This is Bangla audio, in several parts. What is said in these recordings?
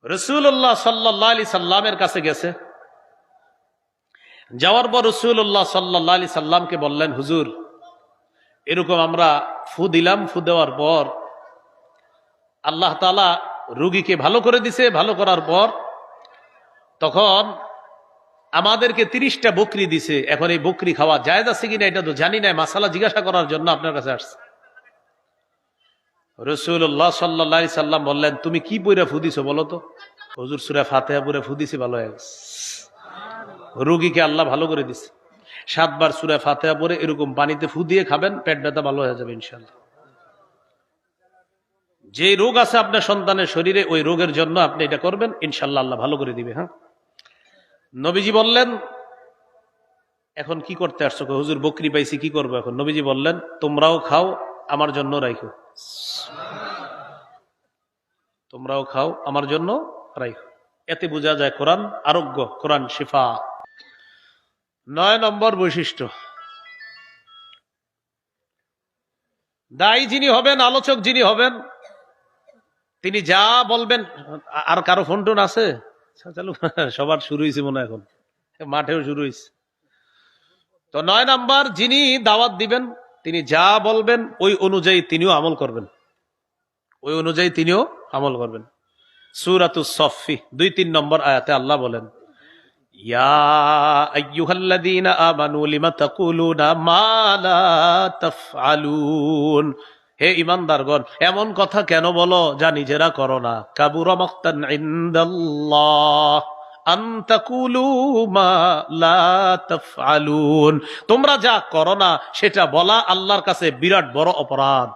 রাসূলুল্লাহ সাল্লাল্লাহু আলাইহি সাল্লামের কাছে গেছে। যাওয়ার পর রাসূলুল্লাহ সাল্লাল্লাহু আলাইহি সাল্লামকে বললেন, হুজুর এরকম আমরা ফু দিলাম, ফু দেওয়ার পর আল্লাহ তাআলা রোগীকে ভালো করে দিছে। ভালো করার পর তখন আমাদেরকে 30টা বকরি দিছে। এখন এই বকরি খাওয়া জায়েজ আছে কিনা এটা তো জানি না, মাসালা জিজ্ঞাসা করার জন্য আপনার কাছে আসছে। রাসূলুল্লাহ সাল্লাল্লাহু আলাইহি সাল্লাম বললেন, তুমি কি পয়রা ফু দিছো বলো তো? হুজুর সূরা ফাতিহা পড়ে ফু দিছি, ভালো হয়ে গেছে। রোগীকে আল্লাহ ভালো করে দিছে। 7 বার সূরা ফাতিহা পড়ে এরকম পানিতে ফু দিয়ে খাবেন, পেট ব্যথা ভালো হয়ে যাবে ইনশাআল্লাহ। যে রোগ আছে আপনার সন্তানের শরীরে, ওই রোগের জন্য আপনি এটা করবেন, ইনশাআল্লাহ আল্লাহ ভালো করে দিবে। হ্যাঁ, নবীজি বললেন, এখন কি করতে আসছো? হুজুর বকরি পাইছি, কি করবো এখন? নবীজি বললেন, তোমরাও খাও, আমার জন্য রাখো। তোমরাও খাও, আমার জন্য রাখো। এতে বোঝা যায় কোরআন আরোগ্য, কোরআন শিফা। 9 নম্বর বৈশিষ্ট্য, দায়ী যিনি হবেন, আলোচক যিনি হবেন, তিনি যা বলবেন। আর কারো ফোন টোন আছে? চালু, সবার শুরু হয়েছে মনে হয়, এখন মাঠেও শুরু হয়েছে। তো 9 নাম্বার, যিনি দাওয়াত দিবেন তিনি যা বলবেন ওই অনুযায়ী তিনিও আমল করবেন, ওই অনুযায়ী তিনিও আমল করবেন। সূরাতুস সফফি 2-3 নম্বর আয়াতে আল্লাহ বলেন, ইয়া আইয়ুহাল্লাযীনা আমানু লিমা তাকুলুনা মা লা তাফআলুন। হে ঈমানদারগণ, এমন কথা কেন বলো যা নিজেরা করো না। কাবুরা মাকতান ইনদাল্লাহ আন তাকুলু মা লা তাফআলুন। তোমরা যা করো না সেটা বলা আল্লাহর কাছে বিরাট বড় অপরাধ।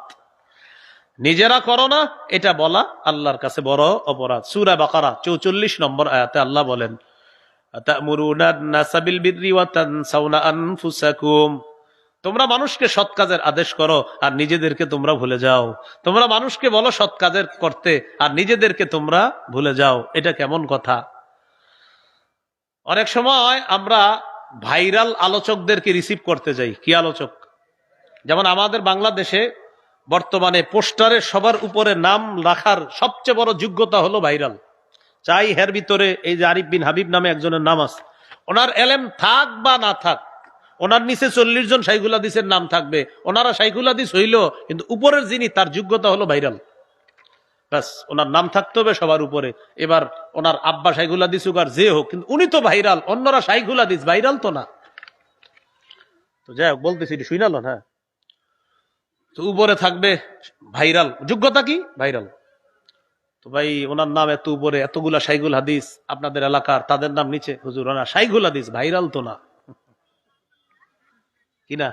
নিজেরা করো না এটা বলা আল্লাহর কাছে বড় অপরাধ। সূরা বাকারা 44 নম্বর আয়াতে আল্লাহ বলেন, আতা'মুরুনা আন-নাসা বিল বিররি ওয়া তানসাউনা আনফুসাকুম। তোমরা মানুষকে সৎ কাজের আদেশ করো আর নিজেদেরকে তোমরা ভুলে যাও। তোমরা মানুষকে বলো সৎ কাজের করতে আর নিজেদেরকে তোমরা ভুলে যাও। এটা কেমন কথা? অনেক সময় আমরা ভাইরাল আলোচকদেরকে রিসিভ করতে যাই। কি আলোচক? যেমন আমাদের বাংলাদেশে বর্তমানে পোস্টারে সবার উপরে নাম রাখার সবচেয়ে বড় যোগ্যতা হলো ভাইরাল। চাই হের ভিতরে এই যে আরিফ বিন হাবিব নামে একজনের নাম আছে, ওনার এলেম থাক বা না থাক, ওনার নিচে 40 জন শাইখুল হাদিসের নাম থাকবে, ওনারা শাইখুল হাদিস হইল, কিন্তু উপরের যিনি তার যোগ্যতা হলো ভাইরাল। ব্যাস, ওনার নাম থাকতে হবে সবার উপরে। এবার ওনার আব্বা শাইখুল হাদিস হোক আর যে হোক, কিন্তু উনি তো ভাইরাল, অন্যরা শাইখুল হাদিস, ভাইরাল তো না। তো যাই হোক, বলতেছি শুনালেন। হ্যাঁ, তো উপরে থাকবে ভাইরাল, যোগ্যতা কি? ভাইরাল। তো ভাই ওনার নাম এত উপরে, এতগুলা শাইখুল হাদিস আপনাদের এলাকার, তাদের নাম নিচে। হুজুর ওনার শাইখুল হাদিস, ভাইরাল তো না। কিনা?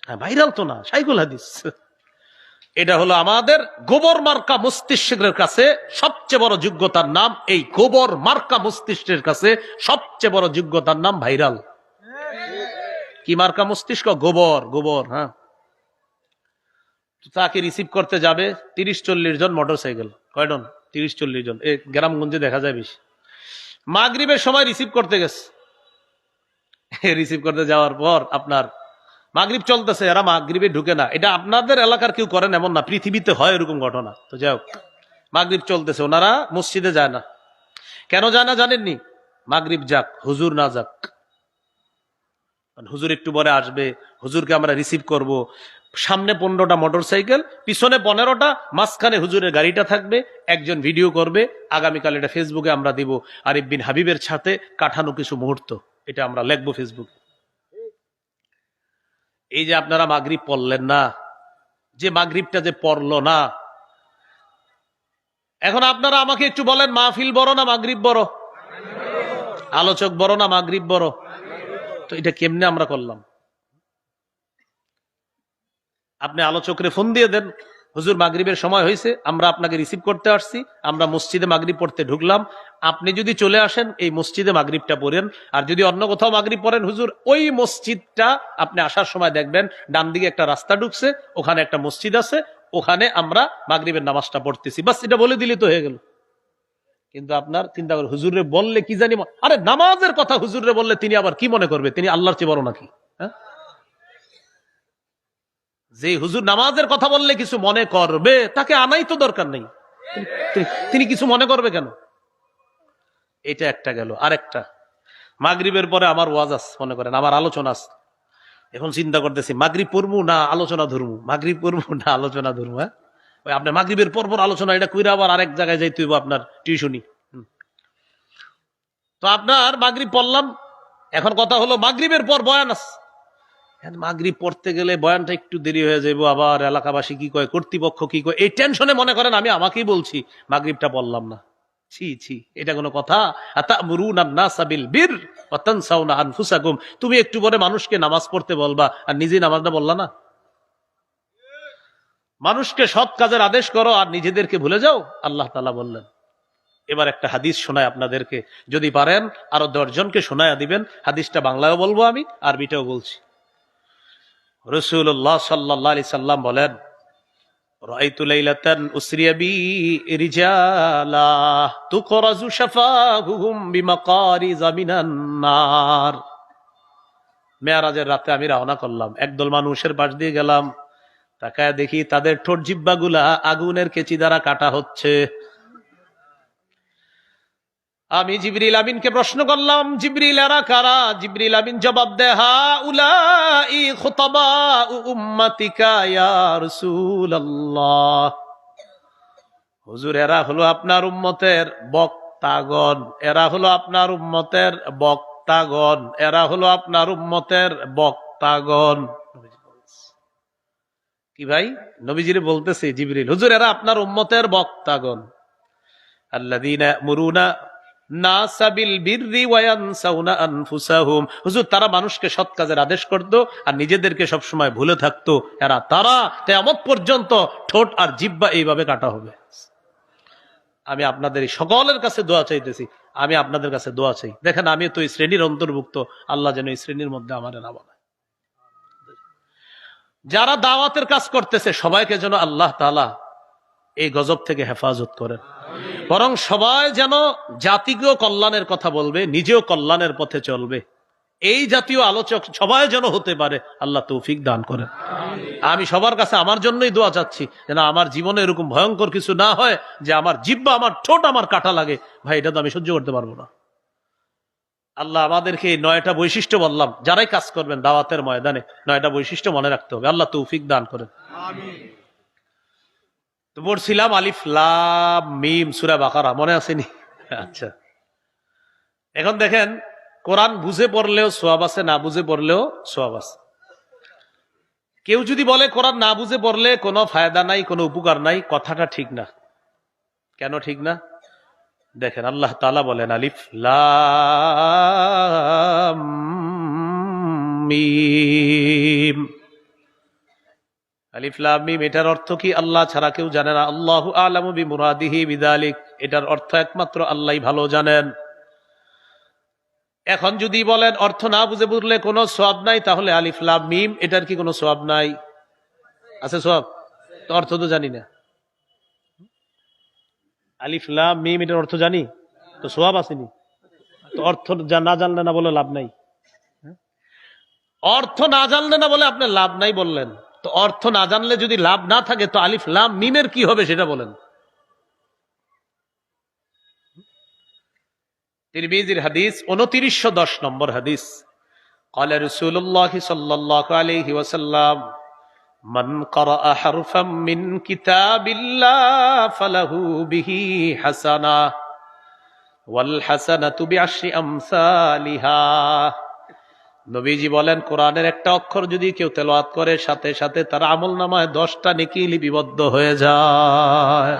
হ্যাঁ, ভাইরাল তো না, শাইখুল হাদিস। এটা হলো আমাদের গোবর মার্কা মস্তিষ্কের কাছে সবচেয়ে বড় যোগ্যতার নাম। এই গোবর মার্কা মস্তিষ্কের কাছে সবচেয়ে বড় যোগ্যতার নাম ভাইরাল। কি মার্কা মস্তিষ্ক? গোবর, গোবর। হ্যাঁ, তাকে রিসিভ করতে যাবে 30-40 জন মোটর সাইকেল। কয়জন? 30-40 জন। এই গ্রামগঞ্জে দেখা যায় বেশি। মাগরিবের সময় রিসিভ করতে গেছে। রিসিভ করতে যাওয়ার পর আপনার মাগরিব চলতেছে, এরা মাগরিবে ঢুকে না। এটা আপনাদের এলাকার কেউ করেন এমন না, পৃথিবীতে হয় এরকম ঘটনা। তো যাই হোক, মাগরিব চলতেছে, ওনারা মসজিদে যায় না। কেন যায় না জানেননি? মাগরিব যাক, হুজুর না যাক। হুজুর একটু পরে আসবে, হুজুরকে আমরা রিসিভ করব। সামনে 15টা মোটর সাইকেল, পিছনে 15টা, মাঝখানে হুজুরের গাড়িটা থাকবে। একজন ভিডিও করবে, আগামীকাল এটা ফেসবুকে আমরা দিব। আরিফ বিন হাবিবের সাথে কাটানো কিছু মুহূর্ত, এটা আমরা লিখবো ফেসবুকে। এই যে আপনারা মাগরিব পড়লেন না, যে মাগরিবটা যে পড়লো না, এখন আপনারা আমাকে একটু বলেন, মাহফিল বড় না মাগরিব বড়? আলোচক বড় না মাগরিব বড়? তো এটা কেমনে আমরা করলাম? আপনি আলোচকরে ফোন দিয়ে দেন, হুজুর মাগরিবের সময় হয়েছে, আমরা আপনাকে রিসিভ করতে আসছি, আমরা মসজিদে মাগরিব পড়তে ঢুকলাম, আপনি যদি চলে আসেন এই মসজিদে মাগরিবটা পড়েন। আর যদি অন্য কোথাও মাগরিব পড়েন, হুজুর ওই মসজিদটা আপনি আসার সময় দেখবেন ডান দিকে একটা রাস্তা ঢুকছে, ওখানে একটা মসজিদ আছে, ওখানে আমরা মাগরিবের নামাজটা পড়তেছি। বাস, এটা বলে দিলে তো হয়ে গেল। কিন্তু আপনার চিন্তা করে, হুজুরে বললে কি জানি, আরে নামাজের কথা হুজুরে বললে তিনি আবার কি মনে করবে? তিনি আল্লাহর চেয়ে বড় নাকি? হ্যাঁ, যে হুজুর নামাজের কথা বললে কিছু মনে করবে, তাকে আনাই তো দরকার নেই। তিনি কিছু মনে করবে কেন? এটা একটা গেল। আরেকটা, মাগরিবের পরে আমার ওয়াজ আছে, মনে করেন আমার আলোচনা আছে। এখন চিন্তা করতেছি মাগরিব পড়বো না আলোচনা ধরবো, মাগরিব পড়বো না আলোচনা ধরবো। হ্যাঁ, ওই আপনার মাগরিবের পর আলোচনা, এটা কইরা আবার আরেক জায়গায় যাইতে হইব আপনার টিউশনি। তো আপনার মাগরিব পড়লাম, এখন কথা হলো মাগরিবের পর বয়ান আছে। মাগরিব পড়তে গেলে বয়ানটা একটু দেরি হয়ে যাইব, আবার এলাকাবাসী কি কয়, কর্তৃপক্ষ কি কয়, এই টেনশনে মনে করেন আমি আমাকেই বলছি মাগরিবটা পড়লাম না। ছি ছি, এটা কোনো কথা? আতামুরুনা আন-নাসা বিল বির ওয়া তানসাউনা আনফুসাকুম, তুমি একটু পরে মানুষকে নামাজ পড়তে বলবা আর নিজে নামাজটা বললা না। মানুষকে সৎ কাজের আদেশ করো আর নিজেদেরকে ভুলে যাও, আল্লাহ তাআলা বললেন। এবার একটা হাদিস শোনায় আপনাদেরকে, যদি পারেন আরো 10 জনকে শোনায়া দিবেন। হাদিসটা বাংলায়ও বলবো আমি, আরবিটাও বলছি। রাসূলুল্লাহ সাল্লাল্লাহু আলাইহি সাল্লাম বলেন, রাআইতু লাইলাতান উসরিয়া বি রিজালা তুকরাজু শাফাহুম বিমাকারিযা মিনান নার। মেরাজের রাতে আমি রওনা করলাম, একদল মানুষের পাশ দিয়ে গেলাম, তাকায় দেখি তাদের ঠোঁট জিহ্বাগুলা আগুনের কেচি দ্বারা কাটা হচ্ছে। আমি জিবরিল আমিনকে প্রশ্ন করলাম, জিবরিল এরা কারা? জিবরিল আমিন জবাব দেয়, হাউলাই খুতাবাউ উম্মাতিকা ইয়া রাসূলুল্লাহ। হুজুর, এরা হলো আপনার উম্মতের বক্তাগণ, এরা হলো আপনার উম্মতের বক্তাগণ, এরা হলো আপনার উম্মতের বক্তাগণ। কি ভাই, নবীজিরে বলতেছে জিবরিল, হুজুর এরা আপনার উম্মতের বক্তাগণ। আল্লাযীনা ইয়ামুরুনা নাসা বিল বিররি ওয়া ইয়ানসাউনা আনফুসাহুম, হুজুর তারা মানুষকে সৎ কাজের আদেশ করত আর নিজেদেরকে সব সময় ভুলে থাকতো। এরা তারা কিয়ামত পর্যন্ত ঠোঁট আর জিহ্বা এইভাবে কাটা হবে। আমি আপনাদের সকলের কাছে দোয়া চাইতেছি, আমি আপনাদের কাছে দোয়া চাই। দেখেন আমি তো এই শ্রেণীর অন্তর্ভুক্ত, আল্লাহ যেন এই শ্রেণীর মধ্যে আমারে না বানায়। যারা দাওয়াতের কাজ করতেছে সবাইকে যেন আল্লাহ তাআলা এই গজব থেকে হেফাজত করেন, বরং সবাই যেন জাতীয় কল্যাণের কথা বলবে, নিজেও কল্যাণের পথে চলবে, এই জাতীয় আলোচক সবাই যেন হতে পারে। আল্লাহ তৌফিক দান করেন। আমি সবার কাছে আমার জন্যই দোয়া চাচ্ছি, যেন আমার জীবনে এরকম ভয়ঙ্কর কিছু না হয় যে আমার জিহ্বা, আমার ঠোঁট আমার কাটা লাগে। ভাই, এটা তো আমি সহ্য করতে পারবো না। আল্লাহ আমাদেরকে এই 9টা বৈশিষ্ট্য বললাম, যারাই কাজ করবেন দাওয়াতের ময়দানে 9টা বৈশিষ্ট্য মনে রাখতে হবে। আল্লাহ তৌফিক দান করেন। তো পড়ছিলাম আলিফ লাম মিম সূরা বাকারা, মনে আসেনি? আচ্ছা, এখন দেখেন, কোরআন বুঝে পড়লেও সওয়াব আছে, না বুঝে পড়লেও সওয়াব আছে। কেউ যদি বলে কোরআন না বুঝে পড়লে কোনো ফায়দা নাই, কোনো উপকার নাই, কথাটা ঠিক না। কেন ঠিক না? দেখেন আল্লাহ তাআলা বলেন, আলিফ লাম মিম। আলিফ লাম মিম, এটার অর্থ কি আল্লাহ ছাড়া কেউ জানে না। আল্লাহু আ'লামু বিমুরাদিহি বিযালিক, এটার অর্থ একমাত্র আল্লাহই ভালো জানেন। এখন যদি বলেন অর্থ না বুঝে পড়লে কোনো সওয়াব নাই, তাহলে আলিফ লাম মিম এটার কি কোনো সওয়াব নাই? আছে সওয়াব? তো অর্থ তো জানি না। আলিফ লাম মিম এটার অর্থ জানি তো সওয়াব আসেনি, তো অর্থ না জানলে না বলে লাভ নাই। অর্থ না জানলে না বলে আপনি লাভ নাই বললেন, তো অর্থ না জানলে যদি লাভ না থাকে তো আলিফ লাম মিমের কি হবে সেটা বলেন। তিরমিজির হাদিস 2910 নম্বর হাদিস, قال رسول الله صلى الله عليه وسلم من قرأ حرفا من كتاب الله فله به حسنة والحسنة بعشر أمثالها। নবীজি বলেন, কোরআনের একটা অক্ষর যদি কেউ তেলাওয়াত করে সাথে সাথে তার আমলনামায় 10টা নেকি লিপিবদ্ধ হয়ে যায়।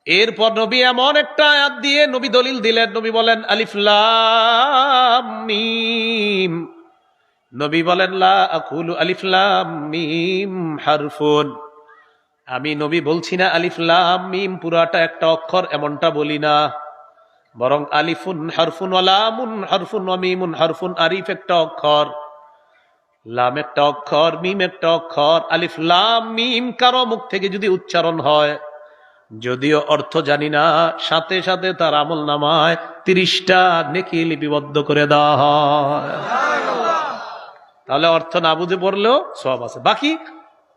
এরপর নবী এমন একটা আয়াত দিয়ে নবী দলিল দিলেন, নবী বলেন আলিফ লাম মিম। নবী বলেন লা আকুলু আলিফ লাম মিম হারফুন, আমি নবী বলছি না আলিফ লাম মিম পুরাটা একটা অক্ষর, এমনটা বলি না, বরং আলিফুন হারফুন ওয়া লামুন হারফুন ওয়া মিমুন হারফুন, আরিফ একটা অক্ষর, লাম একটা অক্ষর, মিম একটা অক্ষর। আলিফ লাম মিম কারো মুখ থেকে যদি উচ্চারণ হয়, যদিও অর্থ জানি না, সাথে সাথে তার আমলনামায় 30টা নেকি লিপিবদ্ধ করে দেওয়া হয়। তাহলে অর্থ না বুঝে পড়লেও সওয়াব আছে। বাকি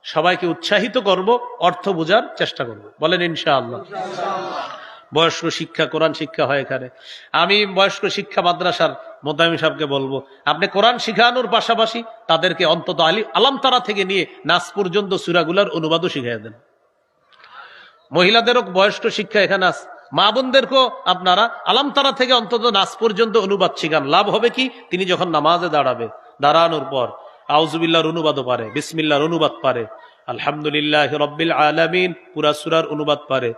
সবাইকে উৎসাহিত করব, অর্থ বোঝার চেষ্টা করব, বলেন ইনশাআল্লাহ। বয়স্ক শিক্ষা, কোরআন শিক্ষা হয় এখানে। আমি বয়স্ক শিক্ষা মাদ্রাসার মোতামিম সাহেবকে বলবো, আপনি কোরআন শিখানোর পাশাপাশি তাদেরকে অন্তত আলাম তারা থেকে নিয়ে নাস পর্যন্ত সূরাগুলার অনুবাদও শিখিয়ে দেন। মহিলাদেরও বয়স্ক শিক্ষা এখানে আছে, মা বোনদেরকেও আপনারা আলাম তারা থেকে অন্তত নাস পর্যন্ত অনুবাদ শিখান। লাভ হবে কি, তিনি যখন নামাজে দাঁড়াবে, দাঁড়ানোর পর আউযুবিল্লাহর অনুবাদও পারে, বিসমিল্লাহর অনুবাদ পারে, আলহামদুলিল্লাহি রাব্বিল আলামিন পুরা সূরার অনুবাদ পারে,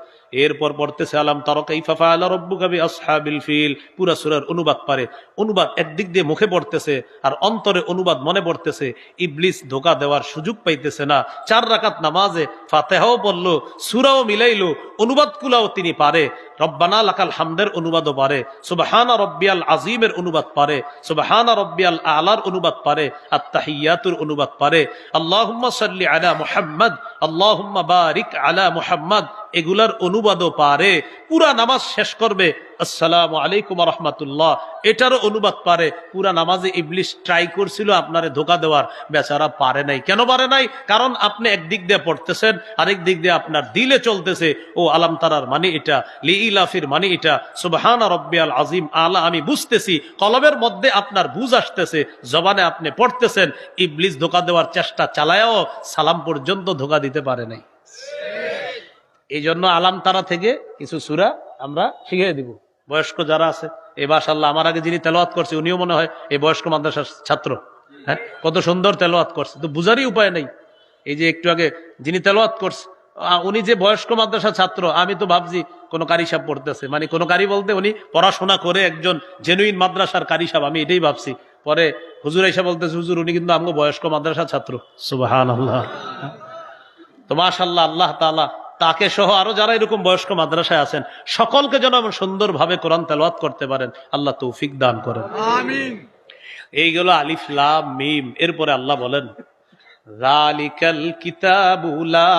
এরপর পড়তেছে আলাম তারা কাইফা ফাআলা রাব্বুকা বিআসহাবিল ফিল পুরা সূরার অনুবাদ পারে। অনুবাদ একদিক দিয়ে মুখে পড়তেছে আর অন্তরে অনুবাদ মনে পড়তেছে। ইবলিস ধোঁকা দেওয়ার সুযোগ পাইতেছে না। 4 রাকাত নামাজে ফাতিহাও পড়লো, সূরাও মিলাইলো, অনুবাদগুলাও তিনি পারে। রব্বানা লাকাল হামদের অনুবাদও পারে, সুবহানা রব্বিয়াল আযীমের অনুবাদ পারে, সুবহানা রব্বিয়াল আলার অনুবাদ পারে, আত-তাহিয়াতুর অনুবাদ পারে, আল্লাহুম্মা সাল্লি আলা মুহাম্মদ, আল্লাহুম্মা বারিক আলা মুহাম্মদ এগুলার অনুবাদও পারে। পুরা নামাজ শেষ করবে আসসালামু আলাইকুম ওয়া রাহমাতুল্লাহ এটারও অনুবাদ পারে। পুরা নামাজে ইবলিস ট্রাই করছিল আপনারে ধোঁকা দেওয়ার, বেচারা পারে নাই। কেন পারে নাই? কারণ আপনি একদিক দিয়ে পড়তেছেন, আরেক দিক দিয়ে আপনার দিলে চলতেছে ও আলাম তারার মানে এটা, লিইলাফির মানে এটা, সুবহানা রাব্বিয়াল আযীম আলা আমি বুঝতেছি, কলবের মধ্যে আপনার বুঝ আসতেছে, জবানে আপনি পড়তেছেন। ইবলিস ধোঁকা দেওয়ার চেষ্টা চালায়ও সালাম পর্যন্ত ধোঁকা দিতে পারে নাই। এই জন্য আলাম তারা থেকে কিছু সূরা আমরা শিখিয়ে দিব। বয়স্ক যারা আছে, এই মাশাআল্লাহ আমার আগে যিনি তেলাওয়াত করছে উনিও মনে হয় এই বয়স্ক মাদ্রাসার ছাত্র। হ্যাঁ, কত সুন্দর তেলাওয়াত করছে, তো বুঝারই উপায় নেই। এই যে একটু আগে যিনি তেলাওয়াত করছে উনি যে বয়স্ক মাদ্রাসার ছাত্র, আমি তো ভাবছি কোন কারি সাহেব পড়তেছে, মানে কোন কারি বলতে উনি পড়াশোনা করে একজন জেনুইন মাদ্রাসার কারি সাহেব, আমি এটাই ভাবছি। পরে হুজুর এসে বলতেছে, হুজুর উনি কিন্তু আমগো বয়স্ক মাদ্রাসার ছাত্র। সুবহানাল্লাহ। তো মাশাআল্লাহ, আল্লাহ তাআলা তাকে সহ আরো যারা এরকম বয়স্ক মাদ্রাসায় আছেন সকলকে যেন সুন্দরভাবে কোরআন তেলাওয়াত করতে পারেন, আল্লাহ তৌফিক দান করেন, আমিন। এইগুলো আলিফ লাম মিম। এরপরে আল্লাহ বলেন যালিকাল কিতাবু লা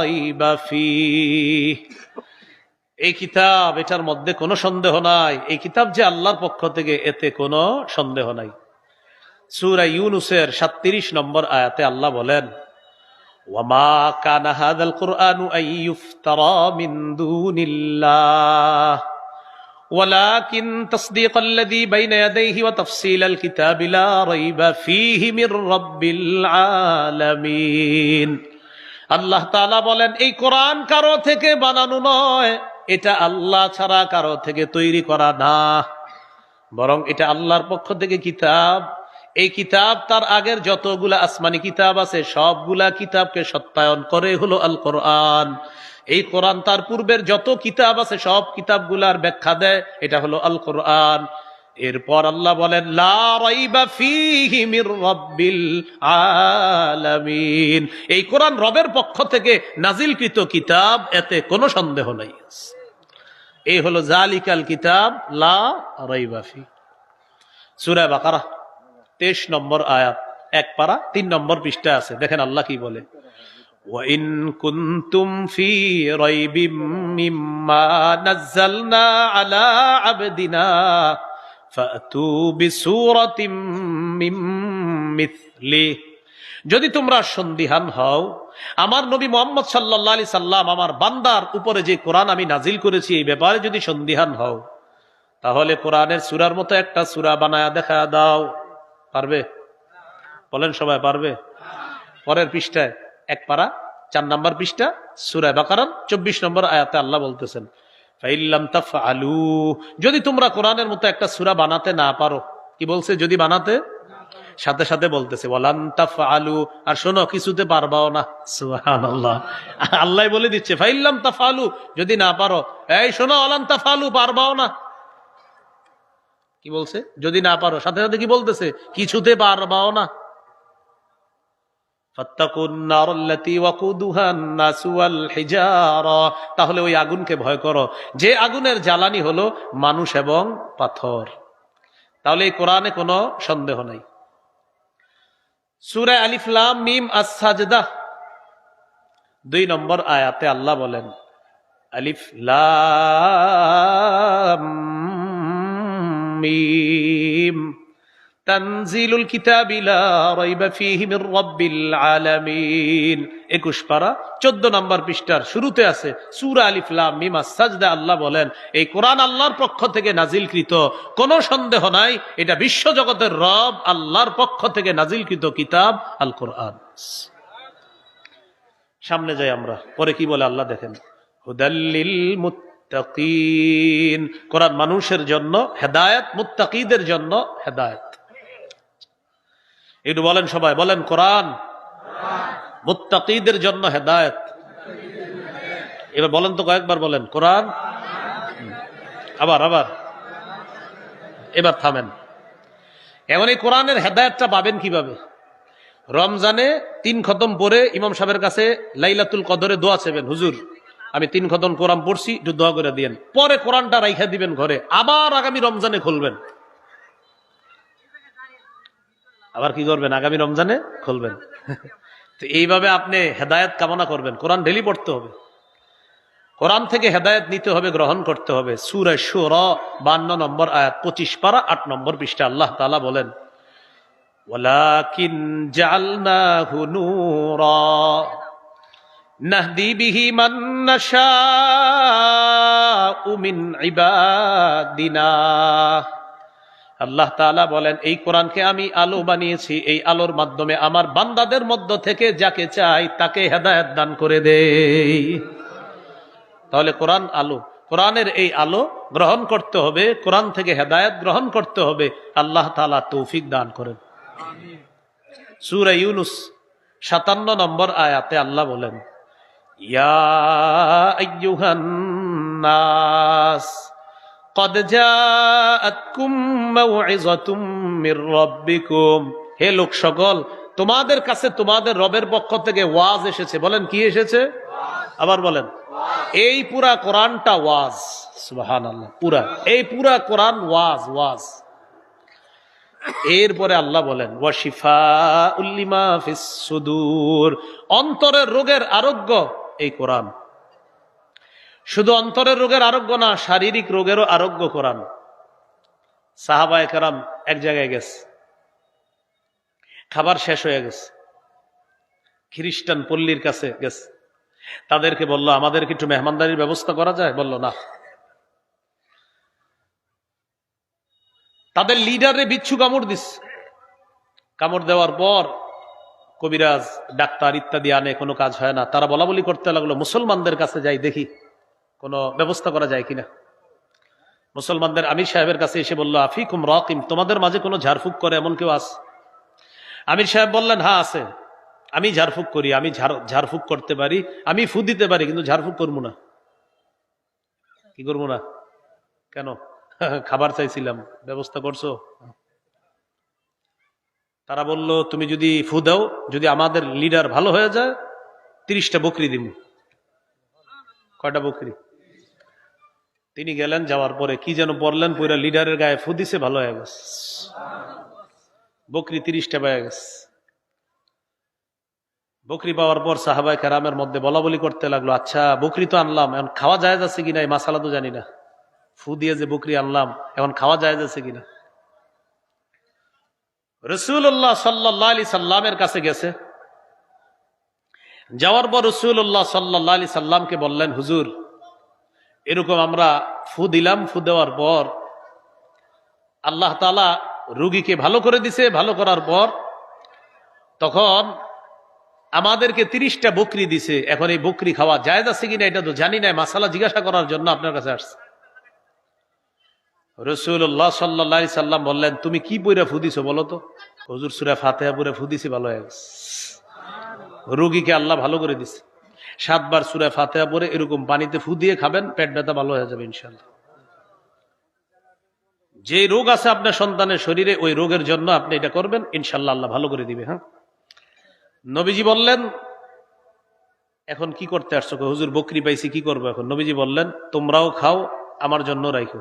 রাইবা ফীহ, এই কিতাব, এটার মধ্যে কোনো সন্দেহ নাই। এই কিতাব যে আল্লাহর পক্ষ থেকে, এতে কোনো সন্দেহ নাই। সূরা ইউনূসের 37 নম্বর আয়াতে আল্লাহ বলেন ওয়ামা কানা হাযাল কুরআনু আন ইফতারা মিন দুনিল্লাহ ওয়ালাকিন তাসদীকাল্লাযী বাইনা ইয়াদাইহি ওয়া তাফসীলাল কিতাবি লা রাইবা ফীহি মির রাব্বিল আলামিন। আল্লাহ তাআলা বলেন এই কোরআন কারো থেকে বানানো নয়, এটা আল্লাহ ছাড়া কারো থেকে তৈরি করা না, বরং এটা আল্লাহর পক্ষ থেকে কিতাব। এই কিতাব তার আগের যতগুলা আসমানি কিতাব আছে সবগুলা কিতাবকে সত্যায়ন করে হলো আল কোরআন। এই কোরআন তার পূর্বের যত কিতাব আছে সব কিতাবগুলার ব্যাখ্যা দেয়, এটা হলো আল কোরআন। এরপর আল্লাহ বলেন লা রাইবা ফীহি মির রাব্বিল আলামিন, এই কোরআন রবের পক্ষ থেকে নাজিলকৃত কিতাব, এতে কোনো সন্দেহ নাই। এই হলো যালিকাল কিতাব লা রাইবা ফীহি। সূরা বাকারা 23 নম্বর আয়াত, এক পারা 3 নম্বর পৃষ্ঠা আছে। দেখেন আল্লাহ কি বলে ওয়াইন কুনতুম ফি রাইবিম মিম্মা নাযালনা আলা আবদিনা ফাতু বিসূরাতিম মিন মিথলি, যদি তোমরা সন্দিহান হও আমার নবী মুহাম্মদ সাল্লাল্লাহু আলাইহি সাল্লাম আমার বান্দার উপরে যে কোরআন আমি নাজিল করেছি এই ব্যাপারে যদি সন্দিহান হও, তাহলে কোরআনের সূরার মতো একটা সূরা বানায়া দেখা দাও। পারবে? বলেন সবাই পারবে? পরের পৃষ্ঠায় এক পারা 4 নম্বর পৃষ্ঠা সূরা বাকারার 24 নম্বর আয়াতে আল্লাহ বলতেছেন ফাইল্লাম তাফআলু, যদি তোমরা কোরআনের মতো একটা সূরা বানাতে না পারো, কি বলছে? যদি বানাতে, সাথে সাথে বলতেছে ওয়ালান তাফআলু, আর শোনো কিছুতে পারবাও না। সুবহানাল্লাহ, আল্লাহ বলে দিচ্ছে ফাইল্লাম তাফআলু, যদি না পারো, এই শোনো ওয়ালান তাফআলু, পারবাও না। কি বলছে? যদি না পারো, সাথে সাথে কি বলতেছে? কিছুতে পারবাও না। তাহলে ওই আগুনকে ভয় করো যে আগুনের জ্বালানি হলো মানুষ এবং পাথর। তাহলে এই কোরআনে কোনো সন্দেহ নাই। সূরা আলিফ লাম মিম আস-সাজদা 2 নম্বর আয়াতে আল্লাহ বলেন আলিফ লাম মিম তানজিলুল কিতাবি লা রাইবা ফীহি মির রাব্বিল আলামিন। 21 পারা 14 নম্বর পৃষ্ঠার শুরুতে আছে সূরা আলিফ লাম মিম আস-সাজদা। আল্লাহ বলেন এই কোরআন আল্লাহর পক্ষ থেকে নাজিলকৃত, কোনো সন্দেহ নাই এটা বিশ্বজগতের রব আল্লাহর পক্ষ থেকে নাজিলকৃত কিতাব আল কোরআন। সামনে যাই আমরা, পরে কি বলে আল্লাহ দেখেন, হুদাল্লিল মুত্তাকিন, কোরআন মানুষের জন্য হেদায়েত, মুত্তাকিদের জন্য হেদায়েত। একটু বলেন সবাই, বলেন কোরআন মুত্তাকিদের জন্য হেদায়েত। এবার বলেন তো, কয়েকবার বলেন কোরআন, আবার আবার, এবার থামেন। এখন এই কোরআনের হেদায়েতটা পাবেন কিভাবে? রমজানে 3 খতম পড়ে ইমাম সাহেবের কাছে লাইলাতুল কদরে দোয়া চাইবেন, হুজুর আমি 3 খতম কোরআন পড়ছি, একটু দোয়া করে দিয়েন। পরে কোরআনটা রাইখা দিবেন ঘরে, আবার আগামী রমজানে খুলবেন। আবার কি করবেন? আগামী রমজানে খুলবেন। তো এইভাবে আপনি হেদায়েত কামনা করবেন। কোরআন ডেলি পড়তে হবে, কোরআন থেকে হেদায়েত নিতে হবে, গ্রহণ করতে হবে। সূরা শুরা 52 নম্বর আয়াত, 25 পারা 8 নম্বর পৃষ্ঠা আল্লাহ তাআলা বলেন, ওয়ালাকিন জাআলনাহু নূরা নাহদি বিহি মান নাশাউ মিন ইবাদিনা। আল্লাহ তাআলা বলেন এই কোরআনকে আমি আলো বানিয়েছি, এই আলোর মাধ্যমে আমার বান্দাদের মধ্য থেকে যাকে চাই তাকে হেদায়েত দান করে দেই। তাহলে কোরআন আলো, কোরআনের এই আলো গ্রহণ করতে হবে, কোরআন থেকে হেদায়েত গ্রহণ করতে হবে। আল্লাহ তাআলা তৌফিক দান করেন। সূরা ইউনূস 57 নম্বর আয়াতে আল্লাহ বলেন, ইয়া আইয়ুহান নাস ক্বাদ জাআতকুম মাউইযাতুম মির রাব্বিকুম, হে লোক সকল তোমাদের কাছে তোমাদের রবের পক্ষ থেকে ওয়াজ এসেছে। বলেন কি এসেছে? আবার বলেন। এই পুরা কোরআনটা ওয়াজ। সুবহানাল্লাহ, পুরা এই পুরা কোরআন ওয়াজ, ওয়াজ। এরপরে আল্লাহ বলেন ওয়া শিফাউল লিমা ফিস সুদূর, অন্তরের রোগের আরোগ্য এই কোরআন। শুধু অন্তরের রোগের আরোগ্য না, শারীরিক রোগেরও আরোগ্য কোরআন। সাহাবায়ে কেরাম এক জায়গায় গেছে, খাবার শেষ হয়ে গেছে, খ্রিস্টান পল্লীর কাছে গেছে, তাদেরকে বলল আমাদেরকে একটু মেহমানদারির ব্যবস্থা করা যায়? বলল না। তাদের লিডারে বিচ্ছু কামড় দিস, কামড় দেওয়ার পর কবিরাজ ডাক্তার ইত্যাদি আনে, কোনো কাজ হয় না। তারা বলা বলি করতে লাগলো মুসলমানদের কাছে যাই, দেখি কোনো ব্যবস্থা করা যায় কিনা। মুসলমানদের আমির সাহেবের কাছে এসে বলল আফিকুম রাকিম, তোমাদের মাঝে কোনো ঝাড়ফুঁক করে এমন কেউ আছে? আমির সাহেব বললেন হ্যাঁ আছে, আমি ঝাড়ফুঁক করি, আমি ঝাড়ফুঁক করতে পারি, আমি ফু দিতে পারি, কিন্তু ঝাড়ফুঁক করবো না। কি করবো না? কেন? খাবার চাইছিলাম, ব্যবস্থা করছো? তারা বলল তুমি যদি ফু দাও, যদি আমাদের লিডার ভালো হয়ে যায় 30টা বকরি দিব। কয়টা বকরি? তিনি গেলেন, যাওয়ার পরে কি যেন বললেন, পুরা লিডারের গায়ে ফু দিছে, ভালো হয়ে গেছে, বকরি 30টা পেয়ে গেছে। বকরি পাওয়ার পর সাহাবায়ে কেরামের মধ্যে বলা বলি করতে লাগলো, আচ্ছা বকরি তো আনলাম, এখন খাওয়া যায় যাচ্ছে কিনা এই মাসালা তো জানি না, ফু দিয়ে যে বকরি আনলাম এখন খাওয়া যায় যাচ্ছে কিনা। রাসূলুল্লাহ সাল্লাল্লাহু আলাইহি সাল্লামের কাছে গেছে, যাওয়ার পর রাসূলুল্লাহ সাল্লাল্লাহু আলাইহি সাল্লামকে বললেন হুজুর এরকম আমরা ফু দিলাম, ফু দেওয়ার পর আল্লাহ তাআলা রোগীকে ভালো করে দিছে, ভালো করার পর তখন আমাদেরকে 30টা বকরি দিছে, এখন এই বকরি খাওয়া জায়েজ আছে কিনা এটা তো জানি না, মাসালা জিজ্ঞাসা করার জন্য আপনার কাছে আসছে। রাসূলুল্লাহ সাল্লাল্লাহু আলাইহি সাল্লাম বললেন তুমি কি পয়রা ফু দিছো বলো তো? হুজুর সূরা ফাতিহা পড়ে ফু দিছি, ভালো হয়ে গেছে। রোগীকে আল্লাহ ভালো করে দিছে। 7 বার সূরা ফাতিহা পড়ে এরকম পানিতে ফু দিয়ে খাবেন, পেট ব্যথা ভালো হয়ে যাবে ইনশাআল্লাহ। যে রোগ আছে আপনার সন্তানের শরীরে, ওই রোগের জন্য আপনি এটা করবেন, ইনশাআল্লাহ আল্লাহ ভালো করে দিবে। হ্যাঁ, নবীজি বললেন এখন কি করতে আসছো? হুজুর বকরি পাইছি, কি করবো এখন? নবীজি বললেন তোমরাও খাও, আমার জন্য রাখো,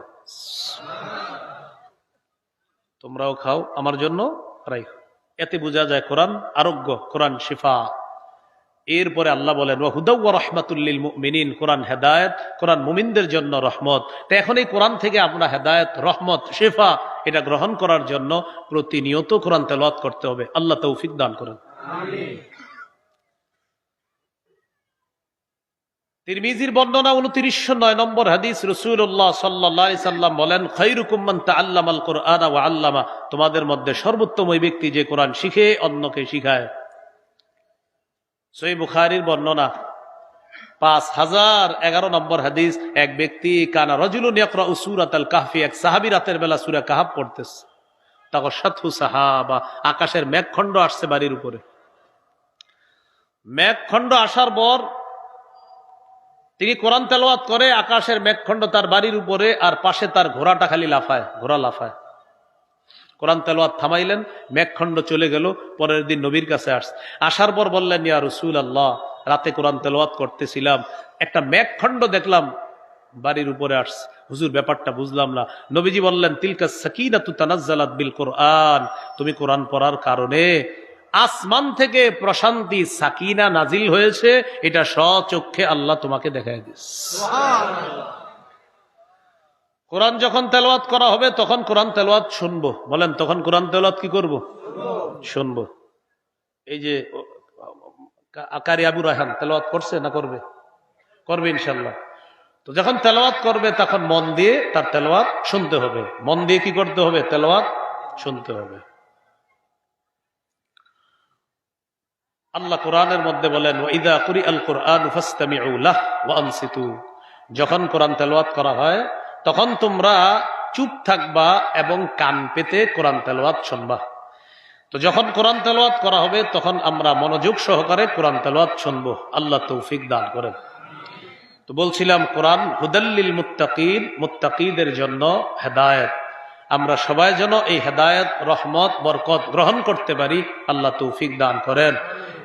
তোমরাও খাও, আমার জন্য রাখো। এতে বোঝা যায় কোরআন আরোগ্য, কোরআন শিফা। এরপরে আল্লাহ বলেন ওয়া হুদাও ওয়া রাহমাতুল লিল মুমিনিন, কোরআন হেদায়েত, কোরআন মুমিনদের জন্য রহমত। তো এখন এই কোরআন থেকে আমরা হেদায়েত, রহমত, শিফা এটা গ্রহণ করার জন্য প্রতিনিয়ত কোরআন তেলাওয়াত করতে হবে। আল্লাহ তৌফিক দান করেন। আমিন। তিরমিজির বর্ণনা 2909 নম্বর হাদিস, রাসূলুল্লাহ সাল্লাল্লাহু আলাইহি সাল্লাম বলেন, খায়রুকুম মান তাআল্লামাল কুরআনা ওয়া আল্লামা, তোমাদের মধ্যে সর্বোত্তম ওই ব্যক্তি যে কোরআন শিখে অন্যকে শিখায়। সহিহ বুখারীর বর্ণনা 5011 নম্বর হাদিস, এক ব্যক্তি কানা রাজুলুন ইয়াকরাউ সূরাতাল কাহফি, এক সাহাবী রাতের বেলা সূরা কাহফ পড়তেছে। তাগশাতহু সাহাবা, আকাশের মেঘখণ্ড আসছে বাড়ির উপরে। মেঘখণ্ড আসার পর তিনি কোরআন তেলাওয়াত করে, আকাশের মেঘখণ্ড তার বাড়ির উপরে, আর পাশে তার ঘোড়াটা খালি লাফায়, ঘোড়া লাফায়। কোরআন তেলাওয়াত থামাইলেন, মেঘখণ্ড চলে গেল। পরের দিন নবীর কাছে আসার পর বললেন, ইয়া রাসূলুল্লাহ, রাতে কোরআন তেলাওয়াত করতেছিলাম, একটা মেঘখণ্ড দেখলাম বাড়ির উপরে আসছে, হুজুর ব্যাপারটা বুঝলাম না। নবীজি বললেন, তিলকা সাকিনাতু তানাজ্জালাত বিল কোরআন, তুমি কোরআন পড়ার কারণে আসমান থেকে প্রশান্তি সাকিনা নাজিল হয়েছে, এটা স্বচক্ষে আল্লাহ তোমাকে দেখায় দিয়েছে। কোরআন যখন তেলাওয়াত করা হবে তখন কোরআন তেলাওয়াত শুনবো। বলেন, তখন কোরআন তেলাওয়াত কি করব? শুনবো। এই যে কারি আবু রায়হান তেলাওয়াত করছে না করবে? করবে ইনশাল্লাহ। তো যখন তেলাওয়াত করবে তখন মন দিয়ে তার তেলাওয়াত শুনতে হবে। মন দিয়ে কি করতে হবে? তেলাওয়াত শুনতে হবে। আল্লাহ কোরআনের মধ্যে বলেন, ওয়াইদা কুরিআল কুরআনু ফাসতামিউ লাহু ওয়া আনসিতু, যখন কোরআন তেলাওয়াত করা হয় তখন তোমরা চুপ থাকবা এবং কান পেতে কোরআন তেলাওয়াত শুনবা। তো যখন কোরআন তেলাওয়াত করা হবে তখন আমরা মনোযোগ সহকারে কোরআন তেলাওয়াত শুনবো। আল্লাহ তৌফিক দান করেন। তো বলছিলাম, কোরআন হুদাল্লিল মুত্তাকিন, মুত্তাকিদের জন্য হেদায়েত। আমরা সবাই যেন এই হেদায়েত, রহমত, বরকত গ্রহণ করতে পারি। আল্লাহ তৌফিক দান করেন।